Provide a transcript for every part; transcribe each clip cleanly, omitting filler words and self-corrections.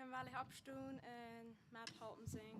Ken Valley Hopstone and Matt Halton sing.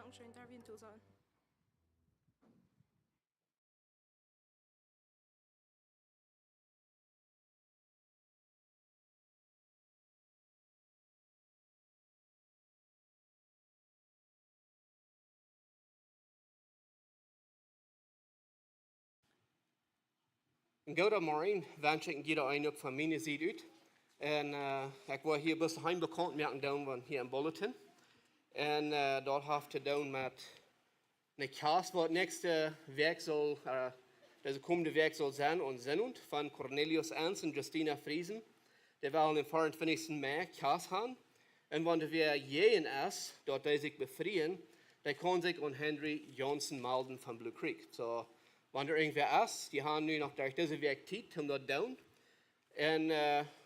Dankeschön, darf ich Ihnen zusagen? Goedemorgen, wens ik iedereen ook van mijn zijde uit. En ik wil hier best heim bekend maken doen van hier in Bulletin. En dat heeft te doen met een kaas wat het nächste werk zal, deze komende werk zal zijn, und Sendung van Cornelius Ernst en Justina Friesen. Die willen in 24. Mei kaas gaan. En wanneer wir jeden is, dat die zich bevrijen, die kan zich aan Henry Johnson melden van Blue Creek. So, wanneer irgendwer is, die haben nu nog durch deze week tijd om dat te doen. En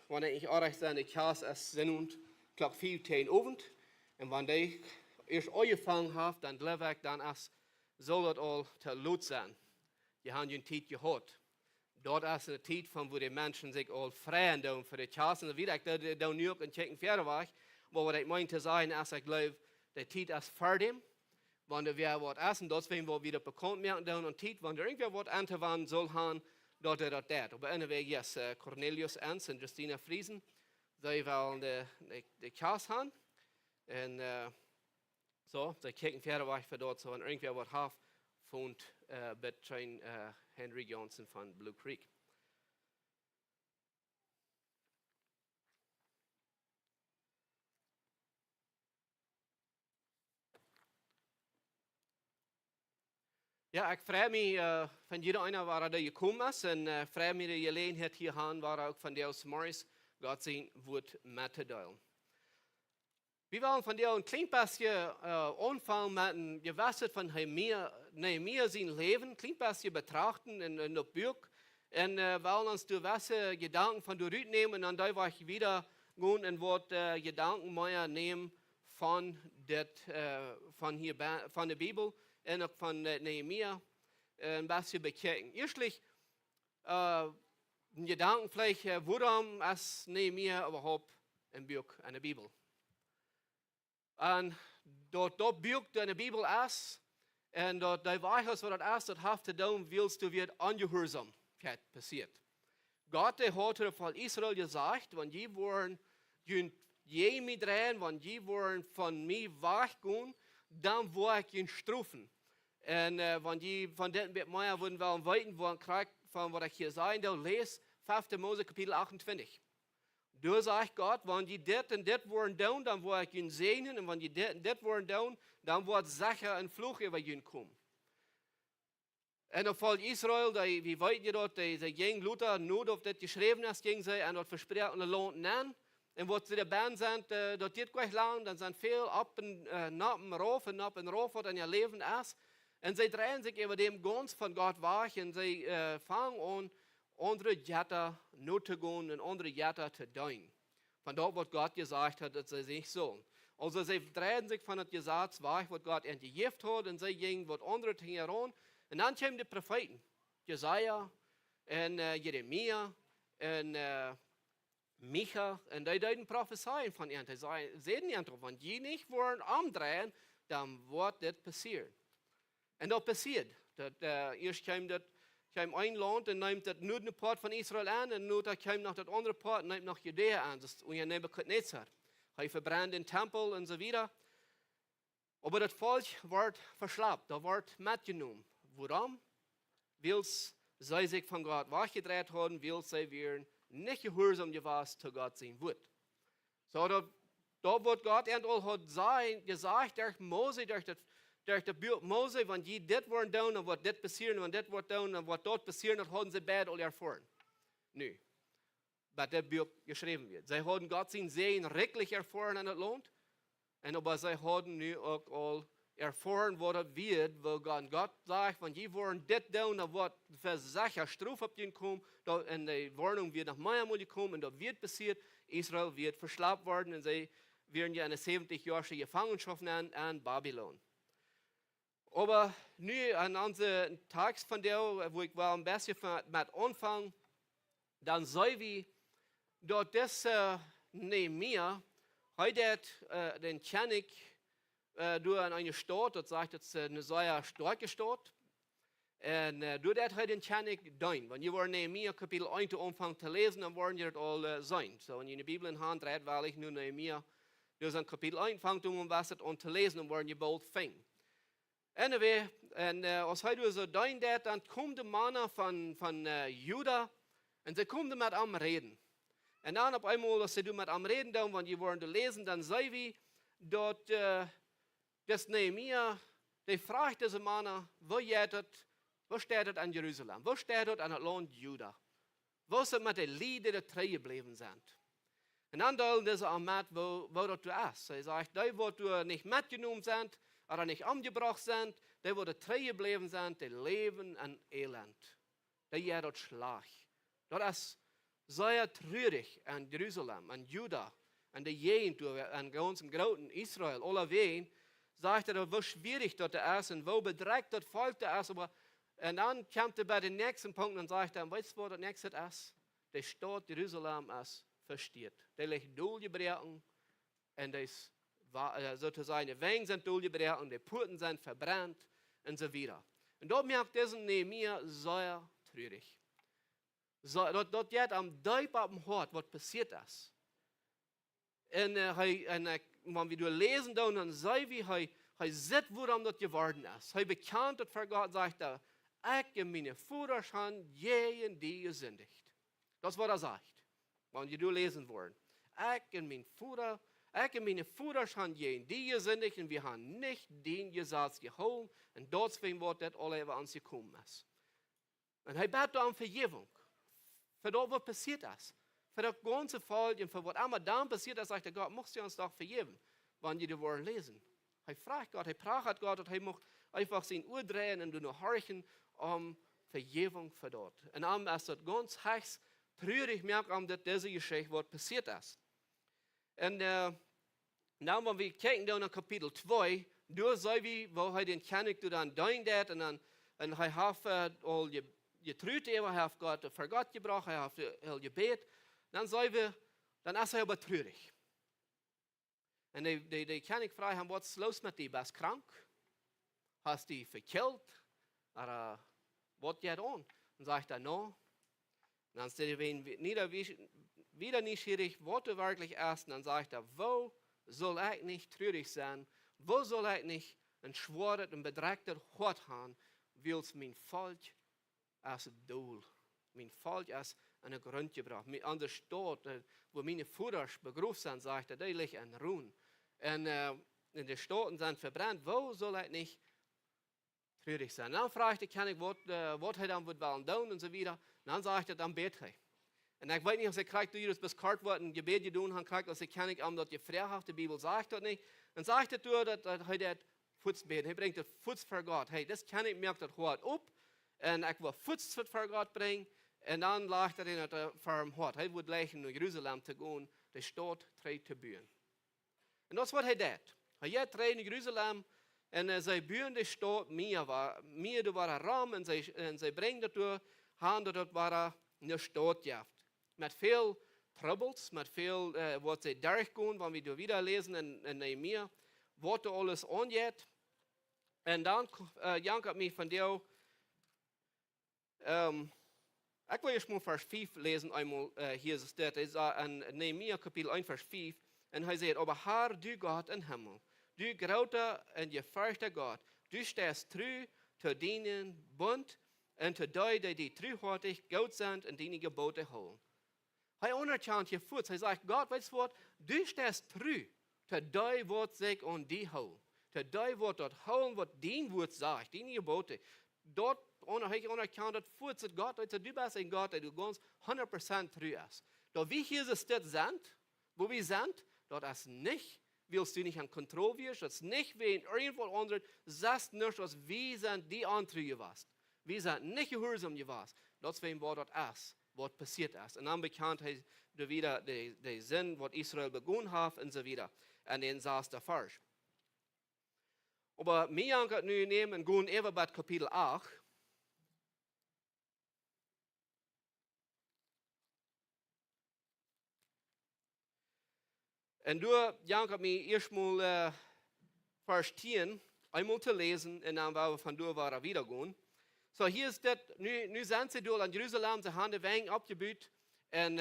wanneer ik aardig zijn, de kaas is Sendung klok 4 tegen avond. En wanneer ik eerst aangevangen heb, dan geloof ik, dan is, zal dat al te laat zijn. Je hebt een tijd gehad. Dat is een tijd van waar de mensen zich al vrijen doen voor de kaas. En dan weet ik, dat doen nu ook in checken verder weg. Maar wat ik meen te zeggen is, ik geloof, de tijd is fertig. Wanneer we wat essen, dat zijn we weer bekend maken doen en tijd. Wanneer irgendwer wat aan te wandelen zal gaan, dat dat deed. Op een weg, yes, Cornelius Ernst en Justina Friesen, zij willen de kaas gaan. En zo, zij kijken verder weg voor dat. Zo, en irgendwer wat heeft, vond between Henry Johnson van Blue Creek. Ja, ik vraag me van iedereen waar er gekomen is. En vraag me de gelegenheid hier aan, waar ook van Deus Morris Gott zijn woord met te delen. We willen van jou een klein beetje aanvangen met een gewasset van Nehemia zijn leven, een klein beetje betrachten in dat boek. En willen ons door wasse gedanken van eruit nemen en dan daar waar je weer gaan en wat gedanken meer nemen van van de Bijbel. En ook van Nehemia een beetje bekijken. Eerstlich, een gedanken vielleicht, waarom is Nehemia überhaupt een boek in de Bijbel? En dat boek in de Bijbel is, en dat de waarheid wat het is, dat heeft te doen, willst du weer ongehoorzaamheid passiert. Gott hat het van Israël gezegd, want die worden je mij draaien, want die worden van mij weggaan, dan word ik je straffen. En wanneer van dit met mij worden wel weten, van wat ik hier zei, dan lees 5. Mose kapitel 28. Daar zegt God, wanneer je dit en dit worden doen, dan word ik je zegenen. En wanneer je dit en dit worden doen, dan wordt zeker een vloek over je komen. En op volk Israël, wie weet je dat, ze ging Luther nooit op dit geschreven is, ging ze en dat verspreekt een land aan. En wat ze erbij zijn, dat dit kwijt lang, dan zijn veel op en op en roof wat in je leven is. En zij draaien zich over dem ganz van God weg en zij vangen aan andere jetten nu te gaan en andere jetten te doen. Van dat wat God gezegd hat, dat zij zich zullen. Also zij draaien zich van het gezag weg wat God in die gegeven hat en zij gingen wat andere dingen aan. En dan komen de profeten, Jesaja en Jeremia en Micha, en die deuten prophezeien van Ernte. Zij zeiden Ernte, want je niet worden omdraaien, dan wordt dit passeren. En dat passiert. Eerst kwam een land en neemt het noordelijke part van Israël aan, en nu kwam nog dat andere part en neemt nog Judea aan. Dus onder Nebuchadnezzar. Hij verbrandt den tempel en zo wieder. Aber dat volk wordt verslapt, dat wordt metgenomen. Waarom? Weil zij zich van God weggedraaid hebben, weil zij weer niet gehoorzaam geweest tot God zijn woord. So, dat wordt God en al had gezegd door Mose, door de buurt Mose, want je dit wordt doen, dan wordt dit passeren, want dit wordt doen, dan wordt dat passeren, dat hadden ze beide al ervaren. Nu, bij dit buurt geschreven wordt. Zij hadden God zijn zegen rijkelijk ervaren in het land, en aber zij hadden nu ook al ervaren wat het wird, waar God zegt, van je worden dit doen, dan wordt verzacht straf op je komen, en de warning wird nog meer moeten komen, en dat wird passiert, Israël wird verslapt worden, en zij werden ja in de 70 jaar Gefangenschaft aan Babylon. Aber nu an onze tekst van jou, wo ik wel een beetje met aanvang, dan zei we dat deze Nehemia, hij deed den König door een stad, dat zegt het is een zeer sterke stad. En door dat hij den König doen. Want je wordt Nehemia kapitel 1 te aanvang te lezen, dan worden je het al zijn. So, wanneer je de Bibel in hand draait, wil ik nu Nehemia, dus aan kapitel 1 vangt om was het aan te lezen, dan worden je bald ving. Anyway, en als hij dus zo doen deed, dan komt de mannen van Juda, en ze komen met hem reden. En dan op eenmaal, als ze met hem reden doen, want je wordt lezen, dan zei we dat dus Nehemia, die vraagt deze mannen, waar staat het aan Jeruzalem? Waar staat het aan het land Juda? Waar is het met de lieden die trouw gebleven zijn? En dan dulden deze aan met, waar dat du is. Hij zegt, die wat du niet metgenomen zijn, oder nicht umgebracht sind, die worden trouw gebleven zijn, die leven in elend. Die je dat slag. Dat is zeer treurig aan Jeruzalem, aan Juda, aan de Gegend, aan ganz großen Israël, alleween, sagt er, hoe schwierig dat is en hoe bedreigt dat volk dat is. Aber, en dan komt er bij de nächsten Punkt en zegt er, weet je wat het nächste is? De stad Jeruzalem is verstiert. Die ligt doorgebroken en die is sozusagen die Wegen sind durchgebrochen, die Porten sind verbrannt und so weiter. Und dort merkt diesen Nehemia sehr traurig. Dort geht am Deib auf dem Hort, was passiert ist. Und wenn wir lesen, dann sei wie er sieht, woran das geworden ist. Er bekannt das vor Gott, sagt er, ich und meine Führer haben je die gesündigt. Das ist, was er sagt, wenn wir lesen wollen. Ich und mein Führer, ich und meine Führer haben je die gesündigt und wir haben nicht den Gesetz geholt und deswegen wird das alle über uns gekommen ist. Und er bat um Vergebung für das, was passiert ist. Für das ganze Volk und für was immer dann passiert ist, sagt er, Gott, musst du uns doch vergeben, wenn wir die Worte lesen. Er fragt Gott, er pragt Gott und er muss einfach sein Ohr drehen und nur horchen um Vergebung für dort. Und dann ist das ganz heiß, traurig merkt, dass diese Geschichte was passiert ist. Und dann, wenn wir kijken nach Kapitel 2, da sehen wir, wo er den König dann doet und er hat all getrüht, er hat Gott für Gott gebracht, er hat gebet. Dann sehen wir, dann ist er aber traurig. Und der König fragt ihn, was ist los mit dir? Bist du krank? Hast du dich verkillt? Oder was geht an? Dann sagt er, no. Dann ist er wieder neugierig, was du wirklich ist. Und dann sagt er, wo soll ich nicht traurig sein? Wo soll ich nicht ein schwaches und bedrängtes Hort haben, weil es mein Volk als Doel, mein Volk als eine Grund gebracht. An der Stadt, wo meine Führer begraben sind, sagt er, die liegt in Ruhen. Und in den Städten sind verbrannt. Wo soll ich nicht traurig sein? Dann fragt der König, was er dann wollen tun und so weiter. Dann sagt er, dann bete ich. Und ich weiß nicht, ob er kriegt, du das bis kalt wird, ein Gebet getan hat, kriegt, dass der König am dort gefragt, die Bibel sagt das nicht. Dann sagt er, dass er das Fuß beten. Er bringt das Fuß vor Gott. Hey, das König merkt das Hort ab. Und ich will Fuß vor Gott bringen. Und dann lag er in der Farm Hort. Er wird gleich in Jerusalem zu gehen, die Stadt zu bauen. Und das ist, was er tut. Er geht in Jerusalem und sie bauen die Stadt mehr war ein Raum und sie bringen das durch, haben dort war eine Stadt gehabt. mit viel Troubles, mit viel, was sie durchgehen, wenn wir da wieder lesen in Nehemia, was da alles angeht. Und dann jankert mich von dir, ich will jetzt mal Vers 5 lesen, einmal hier ist es das, ist in Nehemia Kapitel 1, Vers 5, und er sagt, aber Herr, du Gott im Himmel, du großer und gefürchter Gott, du stehst treu zu deinen Bund und zu denen, die treuhärtig Gott sind und deine Gebote holen. Er anerkennt hier vor, er sagt, Gott, weißt du was, du stehst treu zu dem, was sich an dich holen. Zu dem, was dort holen, was dein Wort sagt, deine Gebote. Dort anerkannt hat vor, dass Gott, du bist ein Gott, der du ganz 100% treu ist. Da wir hier sind, wo wir sind, dort ist nicht, willst du nicht an Kontrolle wirst, das ist nicht wie irgendwo anderen, sagst nicht, dass wir sind die Anträge was. Wir sind nicht gehorsam gewesen. Deswegen war dort ist, was passiert ist. Und dann bekannt er wieder den Sinn, was Israel begonnen hat und so weiter. Und dann saß der falsch. Aber mir kann nu nehmen und gehen eben bei Kapitel 8. Und du, Jank, mir erstmal verstehen, einmal zu lesen, und dann werden wir von dort wieder gehen. So, hier ist das, nu sind sie dort in Jerusalem, sie haben die Wegen abgebaut, und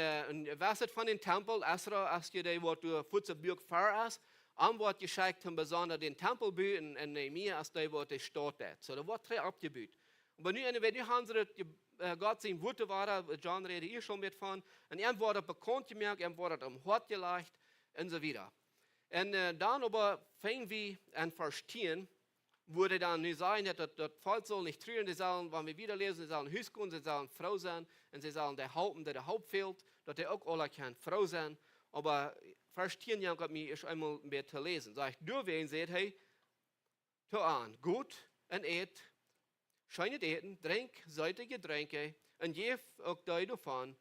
was ist von dem Tempel, als je die, was du Futzerbürg fahr ist, wird geschickt, um besonders den Tempel zu bauen, und Nehemia, als die, was die Stadt hat. So, da wird drei abgebaut. Aber nu, wenn die haben sie, Gott sein Worte war, John redet hier schon mit von, und er wurde bekannt gemacht, er wurde am Hort gelegt, und so weiter. Und dann aber fangen wir an verstehen, würde dann nicht sein, dass das Volk soll nicht trüben, sie sollen, wenn wir wieder lesen, sie sollen Hüs gehen, sie sollen Frau sein, und sie sollen der Haupt, der Haupt fehlt, dass der auch alle kann Frau sein. Aber verstehen ja, Gott mir ist einmal mehr zu lesen. Sag ich, du wen seht, hey, tu an, gut und et, scheinet eten, trink, seitige Getränke, und je auch da davon,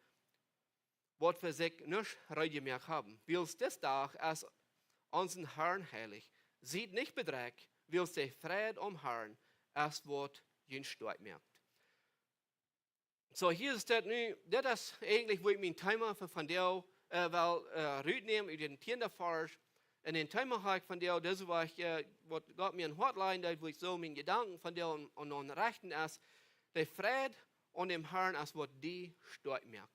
was für sich nicht reingemacht haben. Willst das Tag als unseren Herrn heilig, sieht nicht bedreckt, willst du Fried Herrn, als Wort jeden Stort merkt. So, hier ist das nu, das ist eigentlich, wo ich mein Thema von der, rübernehmen, über den Tinderforsch, und den Thema habe ich von der, das war ich, was Gott mir ein Hotline, wo ich so meine Gedanken von der und rechten ist, der Fried und dem Herrn, als Wort die Stort merkt.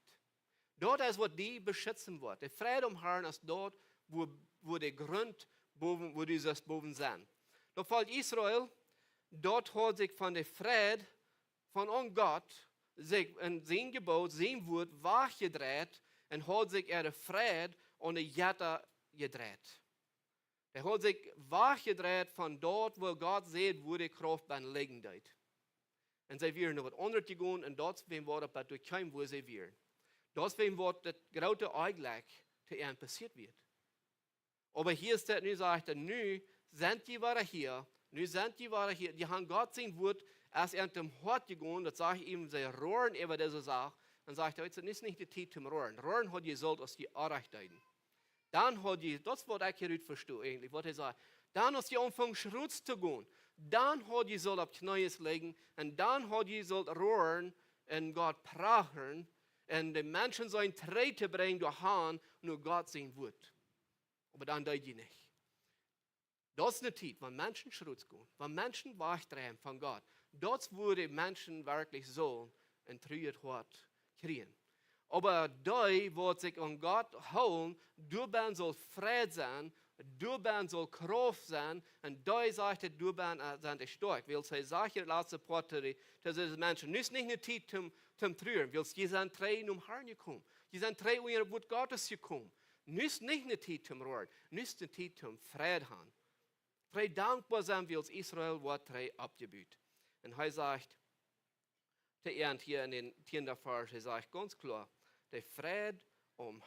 Dort ist, was die beschützen wird. Der Fried Herrn ist dort, wo der Grund, wo dieses Boven sind. Da fällt Israel, dort hat sich von der Fried von Gott, sich in sein Gebot, sein Wort wachgedreht und hat sich der Fried und der Jetta gedreht. Er hat sich wachgedreht von dort, wo Gott sieht, wo die Kraft beim Legen dort. Und sie werden noch was anderes gehen und dort wird es durch kein, wo sie werden. Deswegen wird das große eigentlich zu ihnen passiert wird. Aber hier ist das, nu sagt er, nu sind die wieder hier, die haben Gott sein Wort, als er dem Hort gegangen, das sage ich ihm, sie rohren über diese Sache, dann sagt er, es ist nicht die Zeit zum Rohren. Rohren hat ihr sollt aus die Arachtheiten. Dann hat die, das wird ich hier verstehen eigentlich, was er sagt, dann ist die anfangen Schutz zu gehen, dann hat die soll auf Knies legen, und dann hat die soll rohren und Gott prachen, und die Menschen sollen Trete bringen durch Hahn, nur Gott sein Wort. Aber dann tut die nicht. Das ist eine Zeit, wenn Menschen Schutz gehen, wenn Menschen wachdrehen von Gott. Das würde Menschen wirklich so ein trüges Wort kriegen. Aber da wird sich an Gott holen, du bist soll Fried sein, du bist soll Kraft sein, und da sagt er, du bist stark. Weil sie sagt, letzte Porte, dass diese Menschen nicht eine Zeit zum Trüben, weil sie sind drei Herrn gekommen. Sie sind drei in ihr Wort Gottes gekommen. Nicht eine Zeit zum Rohren, nicht eine Zeit zum Fried haben. Drei dankbar sein, weil Israel wird drei abgebaut. Und er sagt, der Ernst hier in den Tinderfars, er sagt ganz klar, der Fried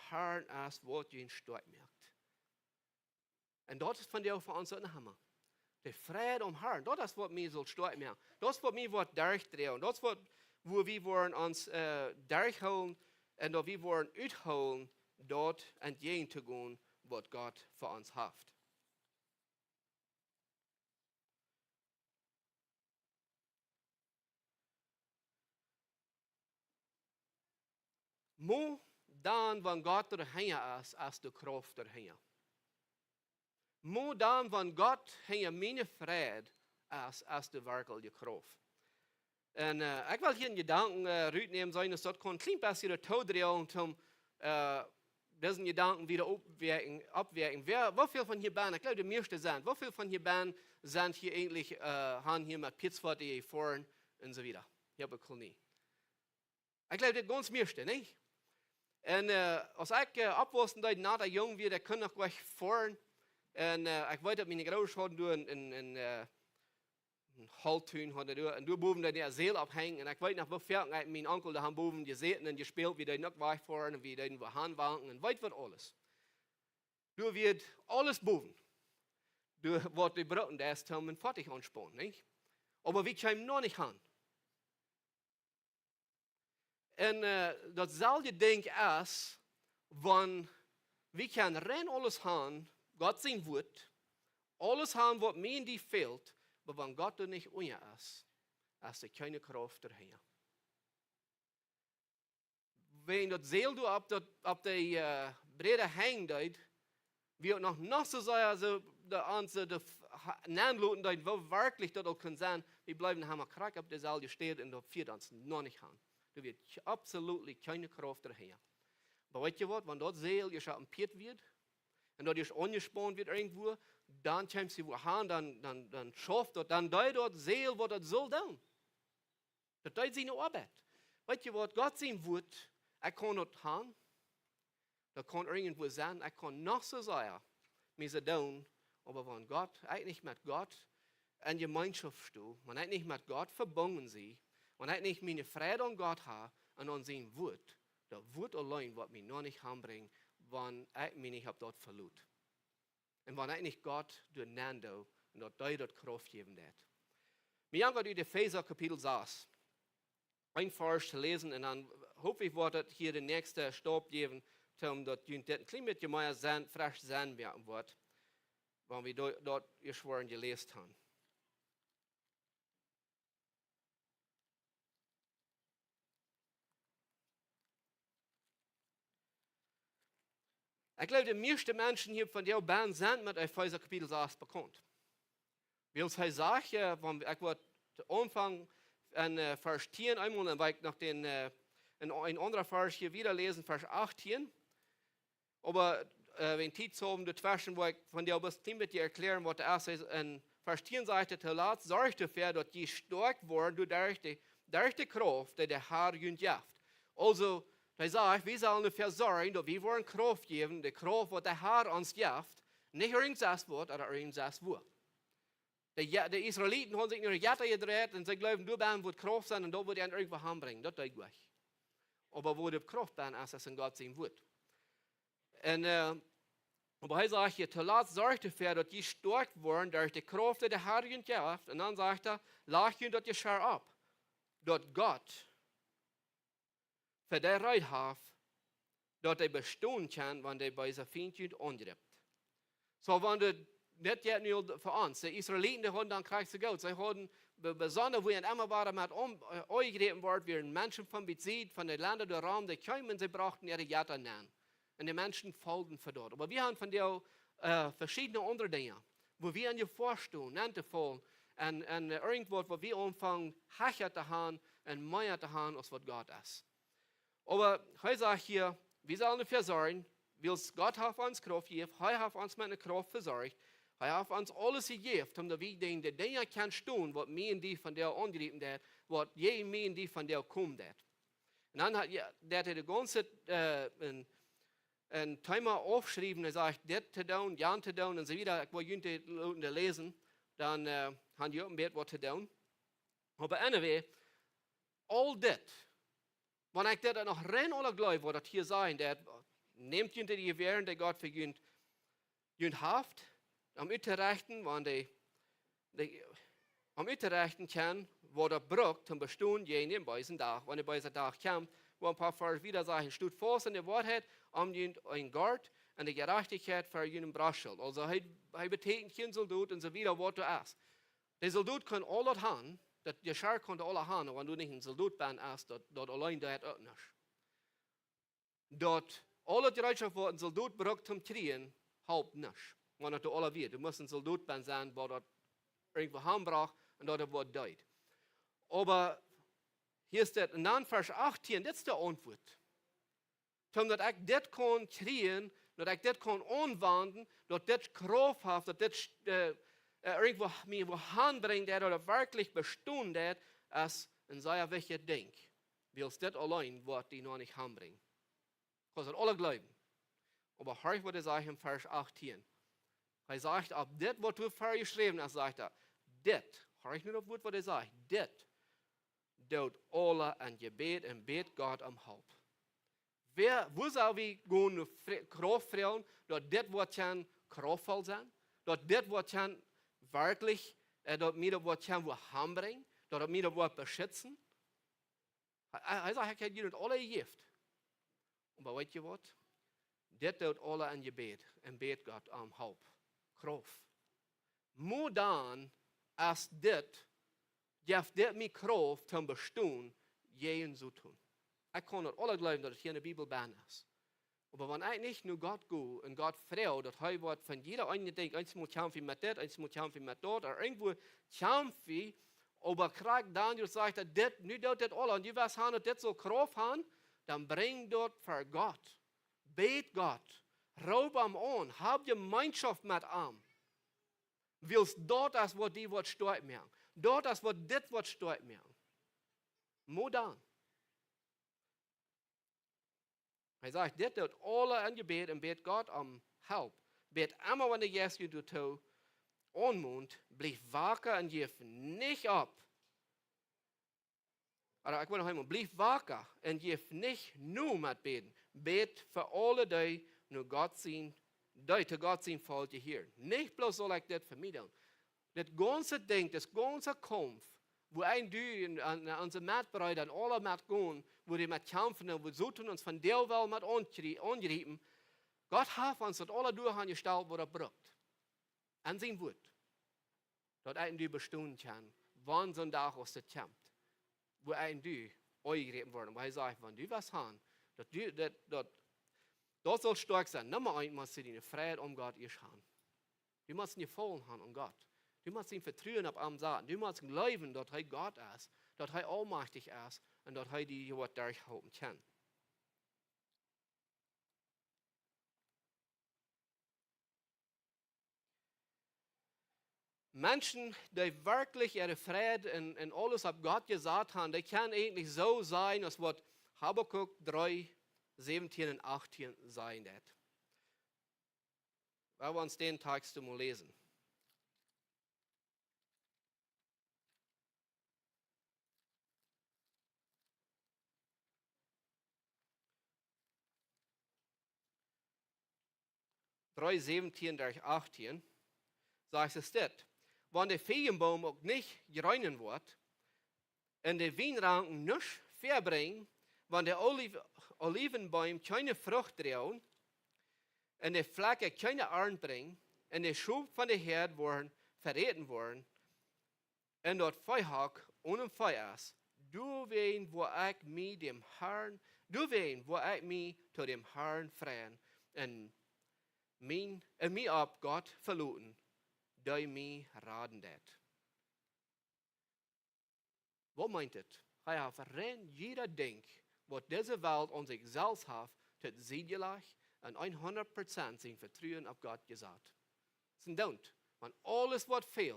Herrn ist, was ihn stark merkt. Und das ist von der für uns ein Hammer. Der Fried Herrn, das ist, was mir so stark merkt. Das ist, was mir durchdrehen. Das ist, wo wir wollen uns durchholen und wir wollen uitholen, dort entgegen zu gehen, was Gott für uns hat. Mo dan van Gott erhängen ist, als de Kraft erhängen. Mo dan van Gott hängen meine Friede, als de werkelijke Kraft. En ik wil hier een gedanken uitnemen, zijn dat dat kon klein beetje toedrehen, om deze gedanken wieder abwerken. Hoeveel van hier ben, ik geloof de meeste zijn, hoeveel van hier ben, zijn hier eigenlijk, gaan hier met Pitsvat die voren en zo wieder. Hier heb ik al niet. Ik geloof dit ganz meeste, niet? En als ik opwassen dat na dat jong weer, dan kan ik weg voren. En ik weet dat mijn ouders hadden doen een Haltuin hadden en toen boven dat zeel ophangen. En ik weet nog hoe ver mijn onkel daar boven gezeten en gespeeld, wie daar nog weg voren en wie daar weer handwanken en weet wat alles. Toen wird alles boven. Toen wordt die broten daar is om een fattig aanspannen, niet? Maar wie kan nog niet gaan? En datzelfde denk is, van wie kan rein alles gaan, Gott zijn woord, alles gaan wat mij in die fehlt, maar van Gott er niet onja is, als er keine Kraft erheen. Wenn dat Seel du op die brede hang deed, wie het nog zo zijn, so de naamloten deed, wo wirklich dat ook kan zijn, wir blijven helemaal krak op dezelfde steden en dat viert ons nog niet gaan. Er wird absolut keine Kraft erheen. Maar weet je wat, wenn dat Seel je een piet wird, en dat je angespannt wird irgendwo, dann kommt sie wohin, dann schafft dort, dann deut dort Seel, was das soll dann. Das deut seine Arbeit. Weißt du was, Gott sein Wort, kann dort haben, da kann irgendwo sein, kann noch so sein, mir so tun, aber wenn Gott, eigentlich mit Gott in Gemeinschaft steht, wenn ich nicht mit Gott verbunden sie, wenn ich nicht meine Freude an Gott habe und an sein Wort, das Wort allein wird mich noch nicht anbringen, wenn ich mich nicht dort verlor. Und wenn ich nicht Gott durcheinander und dort dort Kraft geben wird. Mir haben wir die Epheser Kapitel 6. Ein Vers zu lesen und dann hoffe ich, wird das hier den nächsten Stopp geben, um dort ein klein bisschen mehr frisch sein wird, wenn wir dort geschworen gelesen haben. Ich glaube, die meisten Menschen hier von der Band sind mit Epheser Kapitel 6 bekannt. Wie uns hier sagt, ich werde Anfang in Vers 10 einmal, dann werde ich noch ein anderer Vers hier wieder lesen, Vers 18. Aber wenn Zeit haben, dazwischen, wo ich von der bisschen mit dir erklären, was das ist, in Vers 10 sagt er, lasst sorgt dafür, dass die stark werden durch die Kraft, die der Herr uns gibt. Also, da sagt, wir sollen dafür sorgen, dass wir wollen Kraft geben, die Kraft, die der Herr uns gibt, nicht irgendwas wird, aber irgendwas wird. Die Israeliten haben sich nur Jatter gedreht und sie glauben, du bist, wird Kraft sein und da wird er irgendwo hinbringen. Das ist gut. Aber wo die Kraft ist, ist es in Gott sein wird. Und, aber er sagt hier, lasst sorgt dafür, dass die stark werden durch die Kraft, die der Herr uns gibt. Und dann sagt er, lasst ihnen das Geschirr ab, dass Gott für die Recht hat, dass er bestehen kann, wenn er bei seinen Feinden angreift. So, wenn das nicht jetzt nur für uns, die Israeliten, die haben dann Krieg zu Gott, sie haben, besonders wo immer waren, mit angegriffen worden, wie Menschen von Bezit, von den Ländern der Raum, die kamen, sie brauchten ihre Jatter nennen. Und die Menschen folgen für dort. Aber wir haben von der verschiedene andere Dinge, wo wir an die vorstehen, an die Folgen, und irgendwo, wo wir anfangen, Hacher zu haben und mehr zu haben, als was Gott ist. Aber er sagt hier, wir sollen dafür sorgen, weil Gott hat uns Kraft gegeben, er hat uns mit einer Kraft versorgt, er hat uns alles gegeben, damit wir die Dinge können tun, was mir und die von der angegriffen wird, was je mir und die von der kommt. Und dann hat er die ganze ein Thema aufgeschrieben, er sagt, das zu tun, ja zu tun und so wieder, ich wollte Leute lesen, dann haben die ein bisschen was zu tun. Aber anyway, all das, wenn ich das noch rein oder glaube, was das hier sein, der nimmt die Gewähren, die Gott für ihn haft, am Utrechten, wenn die am Utrechten kann, wo der braucht, zum Bestehen, jenen bei diesem Tag, wenn er bei diesem Tag kommt, wo ein paar Vers wieder sagen, stut fast in der Wahrheit, um ein Gott und die Gerechtigkeit für jeden Braschel. Also, er betekent kein Soldat und so wieder, was du hast. Der Soldat kann alles haben, der Schar kann alles haben, wenn du nicht ein Soldat bist, dort allein da auch nicht. dat alle Gereitschaft wat een soldaat braucht zum Kriegen, halb nicht. Want dat alle weet. Du musst ein Soldat sein, wo dat irgendwo heimbrach und dort wird deut. Aber hier ist das in Vers 18, das ist der Antwort. Tom dat ich das kann kriegen, dat ich das kann anwenden, dat das Kraft hat, dat das irgendwo mir wo handbringt, oder wirklich bestehen, dat, als ein sehr wichtiges Ding. Willst das allein, wird die noch nicht handbringen. Das alle glauben. Aber hör, was er sagt im Vers 18. Er sagt, ab das, was du vorher geschrieben hast, sagt er, das, hör ich nur auf was er sagt, das, tut alle ein Gebet und bet Gott am Haupt. Wo soll wir gehen, Kraft freuen, dass das, was kann kraftvoll sein, dass das, was kann wirklich, dass wir das, was kann, wo heimbringen, dass wir das, was beschützen. Er sagt, er hat ihnen alle Gift. Aber weißt ihr was? Das tut alle ein Gebet und bet Gott am Haupt. Kraft. Nur dann, als das, gibt das mir Kraft zum Bestehen, jeden zu tun. Ich kann nicht alle glauben, dass es hier in der Bibel ban ist. Aber wenn ich nicht nur Gott gehe und Gott freu, dass er wird von jeder einen denkt, eins muss kämpfen mit das, eins muss kämpfen mit dort, oder irgendwo kämpfen, aber kriegt dann, du sagst, nicht das alle, und du weißt, dass das so Kraft haben, dann bring dort für Gott. Bet Gott. Raub am an. Hab Gemeinschaft mit ihm. Willst dort das, was die wird stolz machen. Dort das, was das wird stolz machen. Modern. Er sagt, das tut alle an Gebet und bet Gott am Haupt. Bet immer, wenn der Jesus du tust, anmund, blieb wacker und gif nicht ab. Oder ich will noch einmal, blieb wacker und gif nicht nur mit beten. Bet für alle, die nur Gott sehen, die zu Gott sehen, voll zu hören. Nicht bloß soll ich das vermitteln. Das ganze Ding, das ganze Kampf, wo ein du und unsere Mitbräuter und alle mitgehen, wo die mit kämpfen und wo suchen uns von der Welt mit angreifen, Gott hat uns das alle durchgestellt, wo er braucht. An sein Wort. Dort ein du bestehen kann, wann so ein Tag aus der kämpft. Wo ein du angegriffen worden, wo er sagt, wenn du was hast, das soll stark sein. Nummer 1 musst du deine Freiheit um Gott haben. Du musst nicht fallen haben um Gott. Du musst ihn vertrauen auf ihm sagen. Du musst glauben, dass er Gott ist, dass er allmächtig ist und dass er die Wort durchhalten kann. Menschen, die wirklich ihre Freiheit und alles auf Gott gesagt haben, die können eigentlich so sein, als was Habakkuk 3, 17 und 18 sein wird. Wir wollen uns den Text mal lesen. Drei 17 durch 18 sagt es das. Wenn der Feigenbaum auch nicht gereinen wird und der Weinranken nicht verbringen, wenn der Olivenbaum keine Frucht trauen und der Flagge keine Arn bringen und der Schub von der Herde worden verraten worden und dort Feuerhack ohne Feuer ist, du wen, wo ich mich dem Herrn, du wen, wo ich mich zu dem Herrn freuen und mich ab Gott verluten, die mich raten det. Was meint es? Hij heeft rein jeder Ding, was diese Welt an sich selbst hat, das siegelig und 100% sein Vertrauen auf Gott gesagt. Es ist ein wenn alles was fehlt,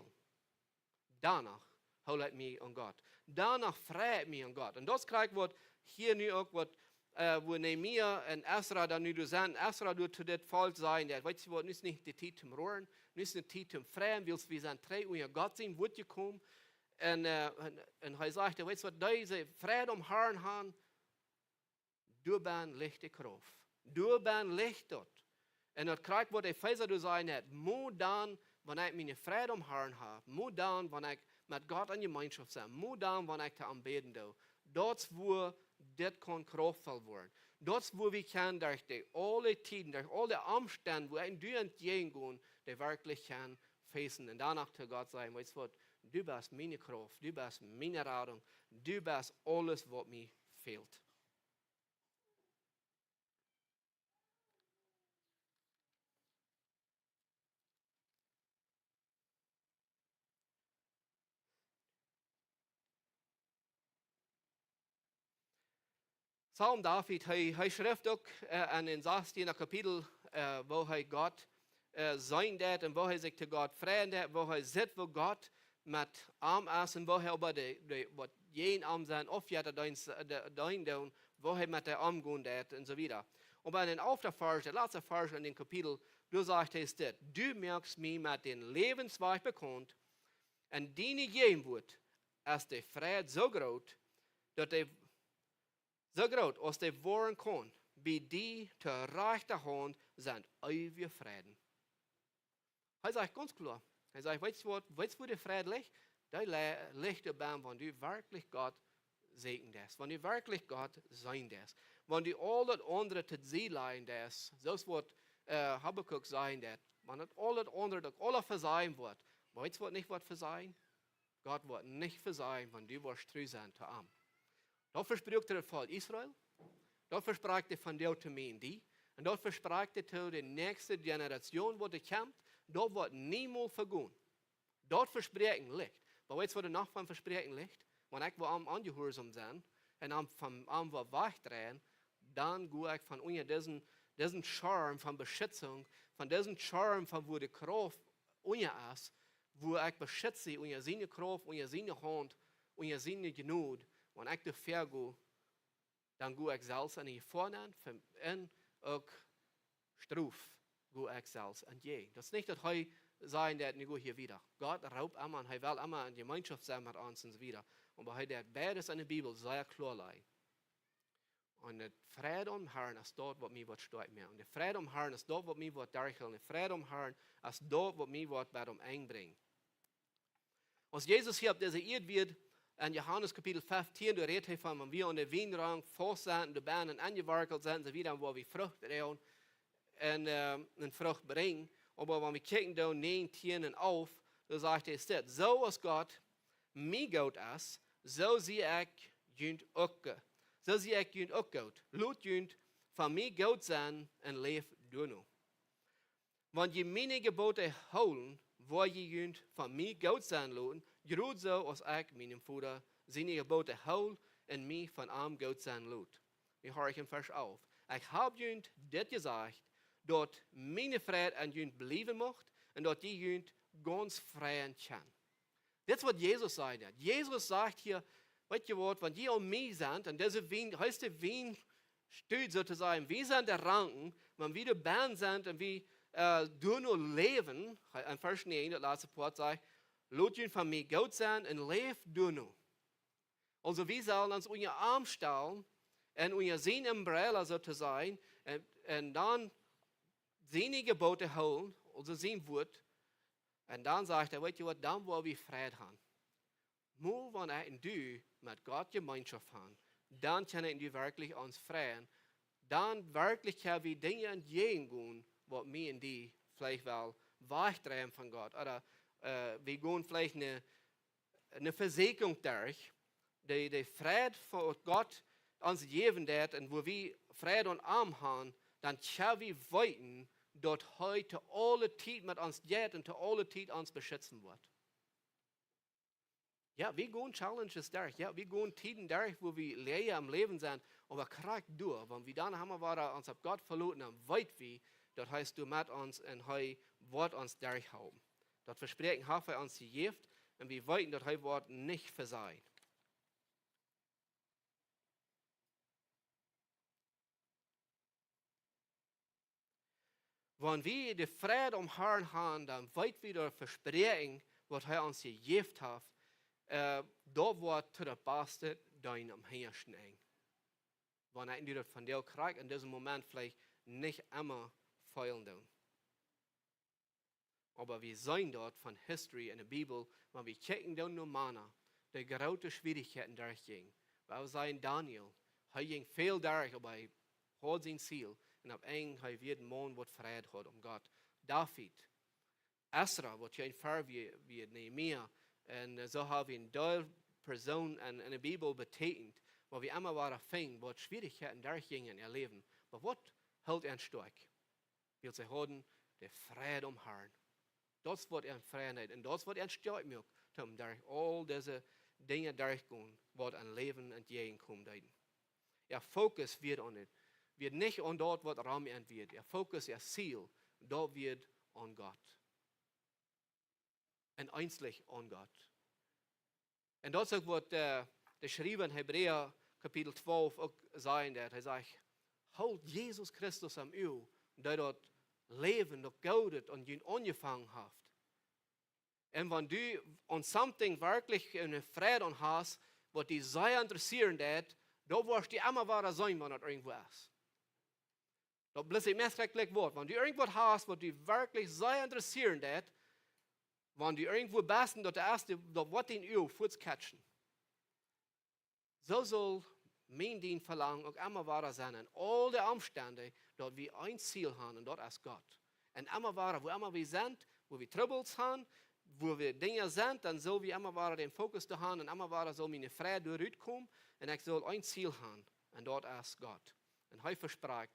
danach holt mich an Gott. Danach freut mich an Gott. Und das kriegt was hier nu auch, was wo Nehemia und Esra dann nu sind. Esra du zu das Volk sein, der weißt du was, ist nicht die Zeit zum Rohren, ist nicht die Zeit zum Freuen, willst wir sind drei und Gott sein, wird gekommen. Und er sagte, weißt du was, diese Frieden um Herrn haben, du bist lichte Kraft. Du bist Licht dort. Und das kriegt, was der Epheser du sagen hat, nur dann, wenn ich meine Frieden um Herrn habe, nur dann, wenn ich mit Gott in Gemeinschaft bin, nur dann, wenn ich da am Beten tue, dort, wo das kann kraftvoll werden. Dort, wo wir können, durch die alle Tiden, durch alle Umstände, wo ein du entgegengehen, die wirklich kann facen und danach zu Gott sagen, weißt du was, du bist meine Kraft, du bist meine Rettung, du bist alles, was mir fehlt. Psalm David, hij schrijft ook in den 16. Kapitel, wo hij Gott sein dat en wo hij zich te God vrijen dat, wo hij zit, wo God met arm is en wo hij bij wat geen arm zijn of ja, dein doen, wo hij met de arm gaan dat en zo wieder. Und bei den Auftrag, der letzte Vers in dem Kapitel, du sagst es dit, du merkst mich mit den Lebensweg bekannt und deine Gegenwart ist der Fried so groß, dass der so groß, als der waren kann, bei die zur rechten Hand sind ewige Frieden. Er sagt ganz klar, er sagt, weißt du, wo der Friede liegt? Der liegt dabei, wenn du wirklich Gott segnen das, wenn du wirklich Gott sein das, wenn du alles andere zu sehen leiden das, so wird Habakkuk sein das, wenn das alles andere, alles versehen wird, weißt du, was nicht wird versehen? Gott wird nicht versehen, wenn du wirst treu sein zu ihm. Dat verspreekt het volk Israël. Dat verspreekt het van deel te mij die. En dat verspreekt het tot de nächste generatie wat er komt. Dat wordt niemals vergaan. Dat verspreken ligt. Maar weet je wat er nog van verspreken ligt? Wanneer ik wil aangehoorzaam zijn en aan wil wegdraaien, dan ga ik van onder diesen Charme van beschützung, van diesen Charme van wo de kracht onder is, wo ik beschütze onder zijn kracht, onder zijn hand, onder zijn genade. Wanneer ik te ver ga, dan ga ik zelfs aan je voornaam en ook straf ga ik zelfs aan je. Dat is niet dat hij zei dat ik ga hier wieder. God raubt immer und hij wil immer in Gemeinschaft sein mit uns und so wieder. Aber hij dat beides in der Bibel sehr klar legt. Und der Friede am Herrn ist dort, was mir wird stark machen. Und der Friede am Herrn ist dort, was mir wird darstellen. Der Friede am Herrn ist dort, was mir wird bei dem einbringen. Als Jesus hier auf dieser Erde wird, in Johannes Kapitel 15, da redet er von, wenn wir an der Weinrang fast sind, die Beine angewerkelt sind, so wieder, wo wir Frucht reden und Frucht bringen. Aber wenn wir kicken da 19 und auf, da sagt er, so als Gott mir Gott ist, so sehe ich jünd auch. So sehe ich jünd auch Gott. Laut jünd von mir Gott sein und leef du noch. Wenn je meine Gebote holen, wo je jünd von mir Gott sein lassen, Groot zo als ik, mijn vader, zijn geboten hou en mij van am Gott sein laat. Nu hoor ik in vers 11. Ik heb jullie dit gezegd, dat mijn vrede aan jullie blijven mocht en dat je jullie ganz vrij kan. Dit is wat Jezus zei. Jezus zegt hier, weet je wat, wenn je aan mij zijn, en deze wien, heißt de wien steht sozusagen, wir sind der Ranken, wenn wir de Band sind und wir door nur leven, in vers 9, dat laatste poort sagt, laat jullie van mij Gott zijn en leef door nu. Also wir sollen uns unser Arm stellen und unser sein Umbrella sozusagen und dann seine Gebote holen, also sein Wort. Und dann sagt er, weißt du was, dann wollen wir Frieden haben. Nur wenn ich und du mit Gott Gemeinschaft haben, dann können wir wirklich uns freuen. Dann wirklich können wir Dinge entgegengehen, was mir und die vielleicht wel wegdrehen von Gott. Oder wir gehen vielleicht eine Versicherung durch, die Friede von Gott uns geben wird und wo wir Friede und Arm haben, dann können wir weiten, dass heute alle Zeit mit uns geht und alle Zeit uns beschützen wird. Ja, wir gehen Challenges durch, ja, wir gehen Tiden durch, wo wir leer am Leben sind, aber krieg durch, wenn wir dann haben wir uns auf Gott verloren, dann weit wie, das heißt du mit uns und er wird uns durchhauen. Das Versprechen hat er uns gegeben und wir weiten, dass er wird nicht versehen. Wenn wir die Friede um Herrn haben, dann weit wir das Versprechen, was er uns gegeben hat, da wird zu der Beste dein am Herrschen eng. Wenn ich das von dir kriege, in diesem Moment vielleicht nicht immer feilen tun. Aber wir sehen dort von History in der Bibel, wenn wir checken dann nur Männer, die große Schwierigkeiten durchgingen. Wir sehen Daniel, er ging viel durch, aber er hat sein Ziel. Und auf einen hat jeden Mann, was Frieden hat um Gott. David, Esra, was ja ein Fall wie Nehemiah. Und so haben wir eine Person in der Bibel betätigt, wo wir immer waren fing, was Schwierigkeiten durchgingen in ihr Leben. Aber was hält ihn stark? Wir haben den Frieden um Herrn. Das wird ein Freiheit und das wird ein stark machen, um durch all diese Dinge durchgehen, was ein Leben entgegenkommt. Ihr Fokus wird nicht an dort, was Raum wird. Ihr Fokus, ihr Ziel, dort wird an Gott. Und einzig an Gott. Und das ist auch, was der Schreiber in Hebräer Kapitel 12 auch sagen wird. Er sagt, holt Jesus Christus am Öl, der dort Leben, das Gaudet und ihn angefangen hat. Und wenn du an something wirklich eine Freude hast, was dich sehr interessieren wird, da wirst du immer weiter sein, wenn das irgendwo ist. Das ist ein messrechtliches Wort. Wenn du irgendwas hast, was dich wirklich sehr interessieren wird, wenn du irgendwo bist, das erste, das wird den Öl fortcatchen. So soll mein Dienst verlangen auch immer weiter sein. In all den Umständen, dort wir ein Ziel haben, und dort ist Gott. Und immer weiter, wo immer wir sind, wo wir Troubles haben, wo wir Dinge sind, dann soll wir immer weiter den Fokus da haben und immer weiter soll meine Freude durchkommen und ich soll ein Ziel haben und dort ist Gott. Und er verspricht,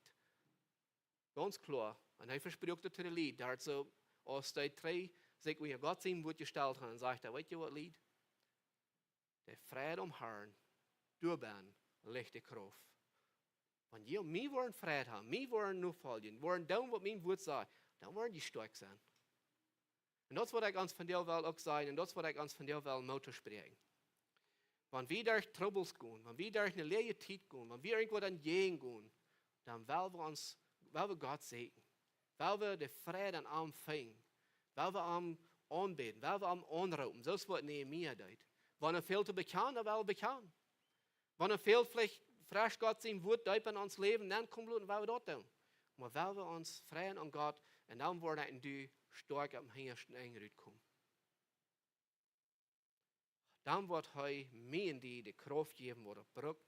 ganz klar, und er verspricht das Lied, da hat so aus der 3, sagt, wie Gott sein Wort gestellt hat und sagt, weißt du was Lied? Der Friede am Herrn, du bist lichte Kraft. Wenn wir wollen Friede haben, wir wollen nur folgen, wollen tun, was mein Wort sagt, dann wollen die stark sein. Und das wird ich ganz von dir will auch sein, und das wird ich ganz von dir will Motto sprechen. Wenn wir durch Troubles gehen, wenn wir durch eine leere Zeit gehen, wenn wir irgendwo dann gehen gehen, dann wollen wir Gott segnen. Wollen wir den Frieden an Arm fangen. Wollen wir am anbeten, wollen wir am anrufen. So ist was Nehemiah tut. Wenn er fehlt zu bekennen, dann will er bekennen. Wenn er fehlt, vielleicht frisch Gott sein Wort in uns Leben, dann kommen wir und wollen wir dort tun. Aber wollen wir uns freuen an Gott, und dann werden wir stark am hintersten Eingerüt kommen. Dann wird er mir die Kraft geben, die er braucht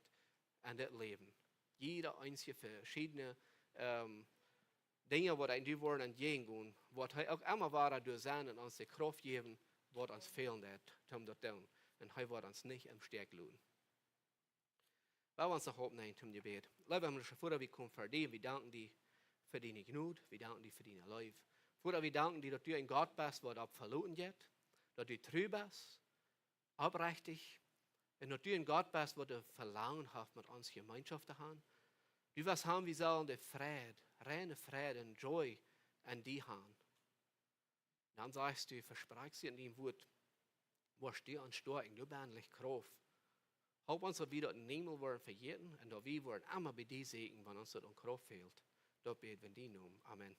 an das Leben. Jeder einzige verschiedene Dinge, die die wollen entgegengehen, wird er auch immer weiter durch sein und uns die Kraft geben, was uns fehlen wird, um das zu tun. Und er wird uns nicht im Stärk lassen. Wir wollen uns noch aufnehmen zum Gebet. Lieber himmlischer Vater, wir kommen vor dir, wir danken dir für deine Gnade, wir danken dir für deine Liebe. Vater, wir danken dir, dass du ein Gott bist, der absolut geht, dass du treu bist, aufrichtig, und dass du ein Gott bist, der Verlangen hat, mit uns Gemeinschaft zu haben. Du wirst haben, wir sollen den Frieden, reine Frieden und Joy an dir haben. Dann sagst du, versprichst du in dem Wort, wirst du uns stärken, du bist Kraft. Help uns, dass wir das niemals wollen vergessen und dass wir wollen immer bei dir segnen, wenn uns das an Kraft fehlt. Das beten wir in deinem Namen. Amen.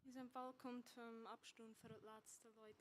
Wir sind willkommen zum Abstimmen für das letzte Lied.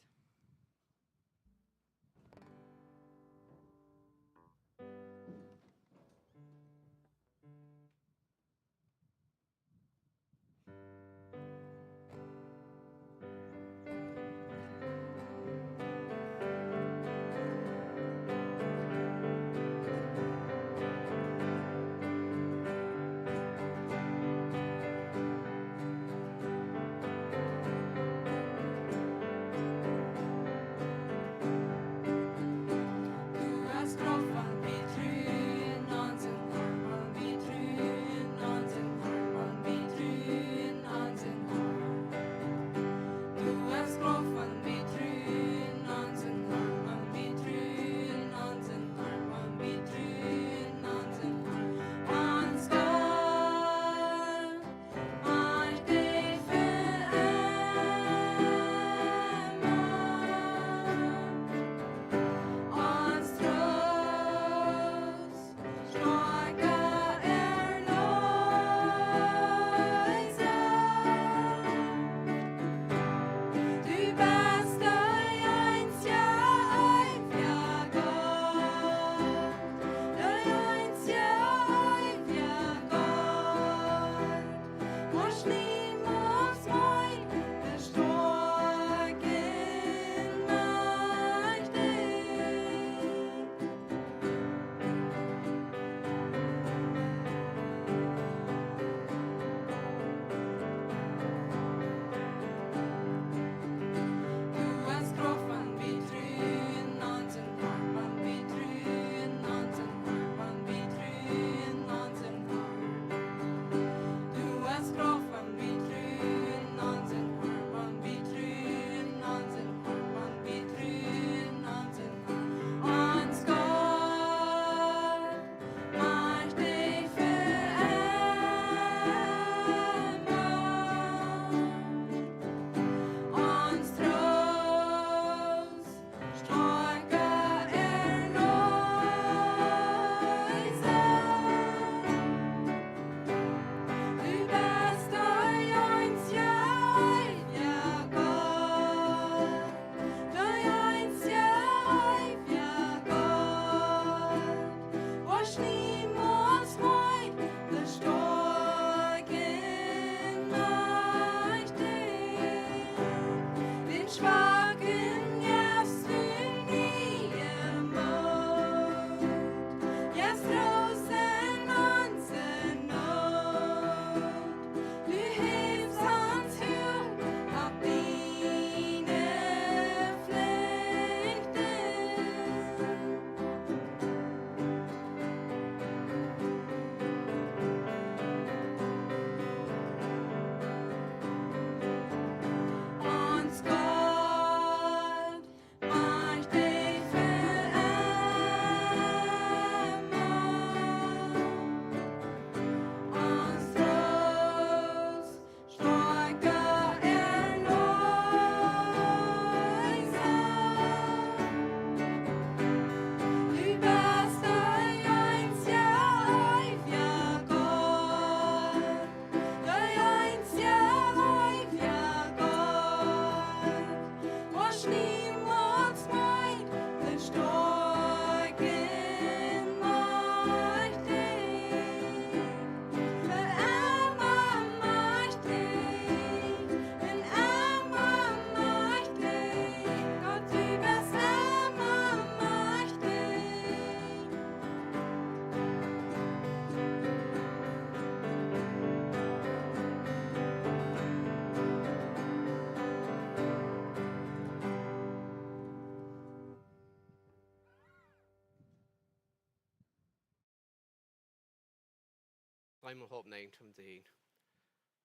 Einmal hoop nein zum sehen.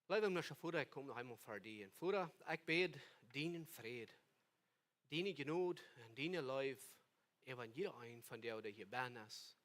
Blijven we naar voren komen nog eenmaal voor die. En voren, ik bid, dienen vrede. Dienen genood en dienen lief. En van iedereen van jou die hier ben is.